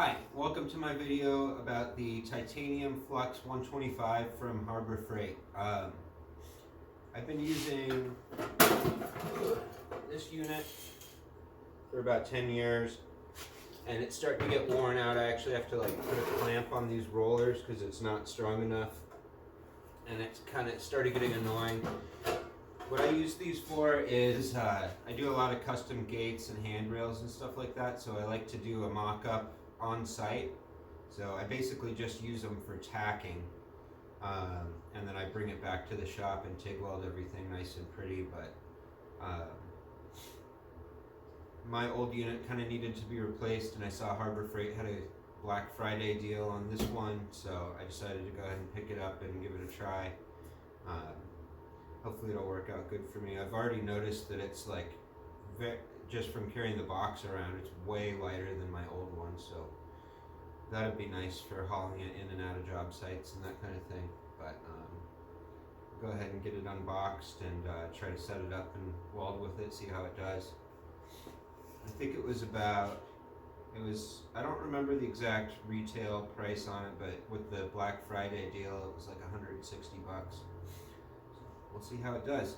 Hi, welcome to my video about the Titanium Flux 125 from Harbor Freight. I've been using this unit for about 10 years and it's starting to get worn out. I actually have to put a clamp on these rollers because it's not strong enough and it's kind of started getting annoying. What I use these for is I do a lot of custom gates and handrails and stuff like that, so I like to do a mock-up on site. So I basically just use them for tacking, and then I bring it back to the shop and TIG weld everything nice and pretty. But my old unit kind of needed to be replaced, and I saw Harbor Freight had a Black Friday deal on this one, so I decided to go ahead and pick it up and give it a try. Hopefully it'll work out good for me. I've already noticed that it's just from carrying the box around, it's way lighter than my old one, so that'd be nice for hauling it in and out of job sites and that kind of thing. But go ahead and get it unboxed and try to set it up and weld with it, see how it does. I think it was I don't remember the exact retail price on it, but with the Black Friday deal it was like 160 bucks. We'll see how it does.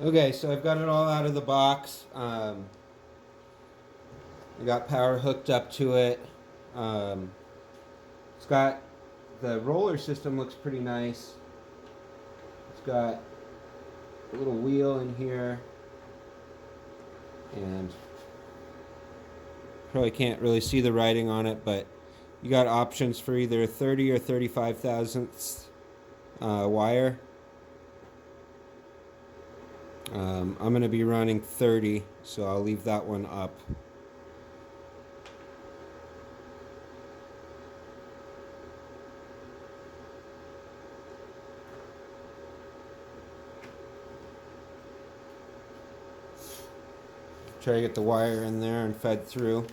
Okay, so I've got it all out of the box. I got power hooked up to it. It's got, the roller system looks pretty nice. It's got a little wheel in here, and probably can't really see the writing on it, but you got options for either 30 or 35 thousandths wire. I'm going to be running 30, so I'll leave that one up. Try to get the wire in there and fed through.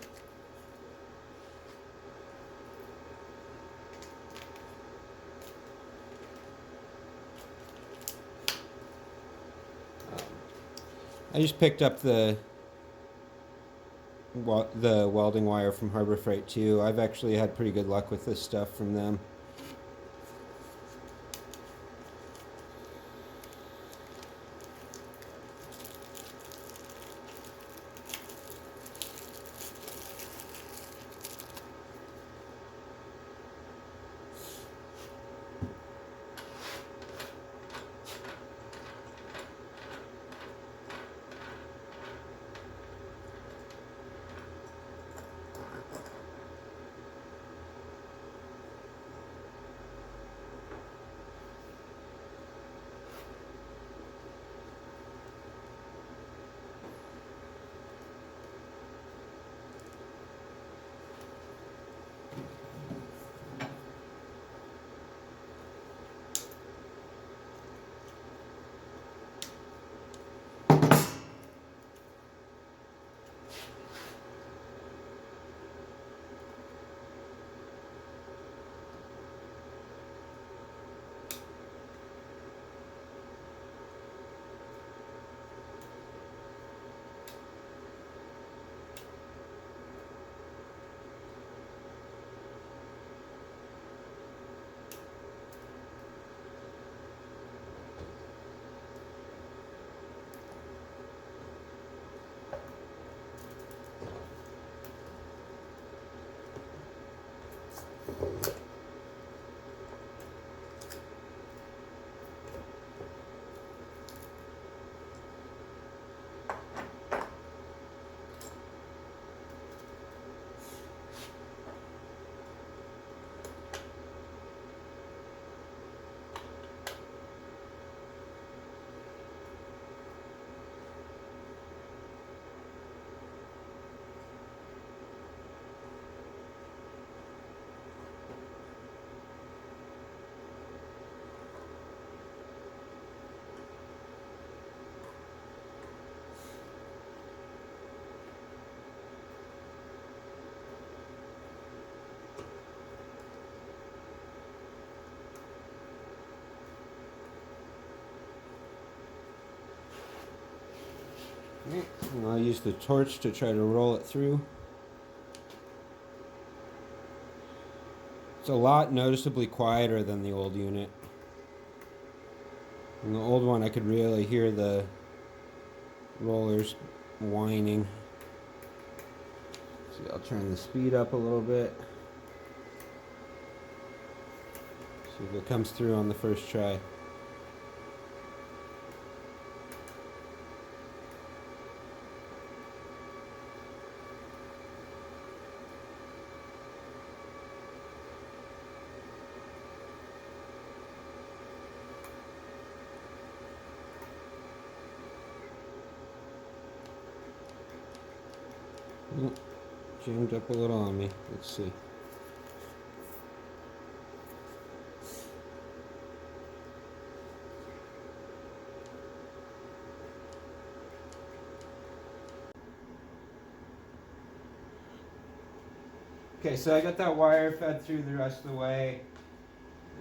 I just picked up the welding wire from Harbor Freight too. I've actually had pretty good luck with this stuff from them. Okay, and I'll use the torch to try to roll it through. It's a lot noticeably quieter than the old unit. In the old one I could really hear the rollers whining. See, I'll turn the speed up a little bit. See if it comes through on the first try. Jammed up a little on me. Let's see. Okay, so I got that wire fed through the rest of the way.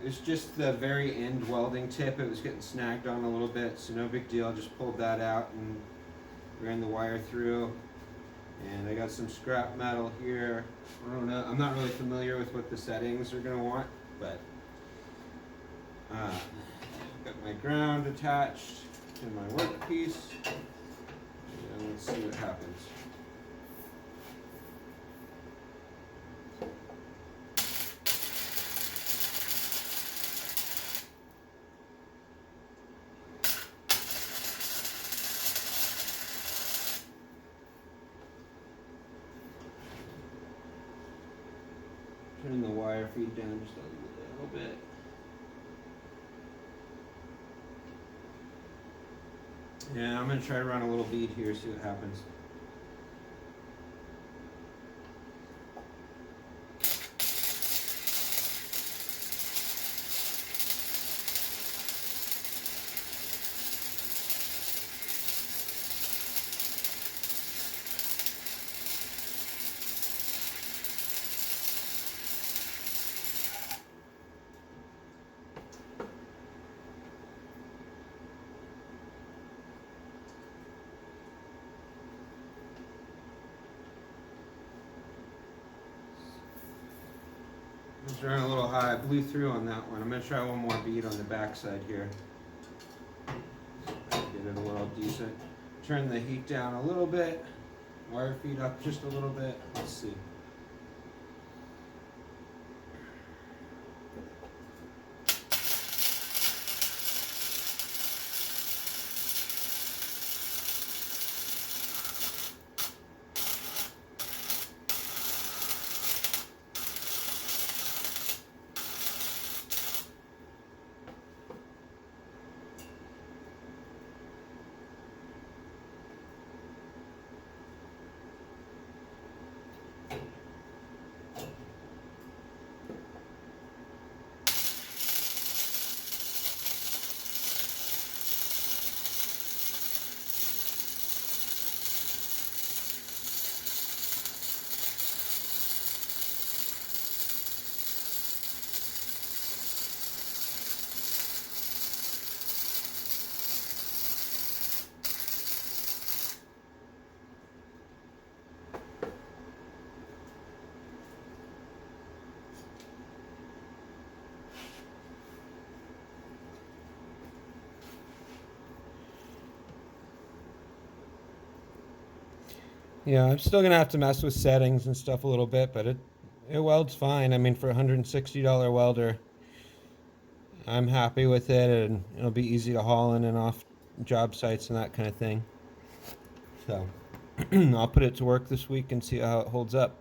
It's just the very end welding tip. It was getting snagged on a little bit, so no big deal. I just pulled that out and ran the wire through. And I got some scrap metal here. I don't know. I'm not really familiar with what the settings are going to want, but got my ground attached to my workpiece. And let's see what happens. Turn the wire feed down just a little bit. Yeah, I'm going to try to run a little bead here, see what happens. It's running a little high. I blew through on that one. I'm going to try one more bead on the back side here. Get it a little decent. Turn the heat down a little bit. Wire feed up just a little bit. Let's see. Yeah, I'm still gonna have to mess with settings and stuff a little bit, but it welds fine. I mean, for a $160 welder, I'm happy with it, and it'll be easy to haul in and off job sites and that kind of thing. So I'll put it to work this week and see how it holds up.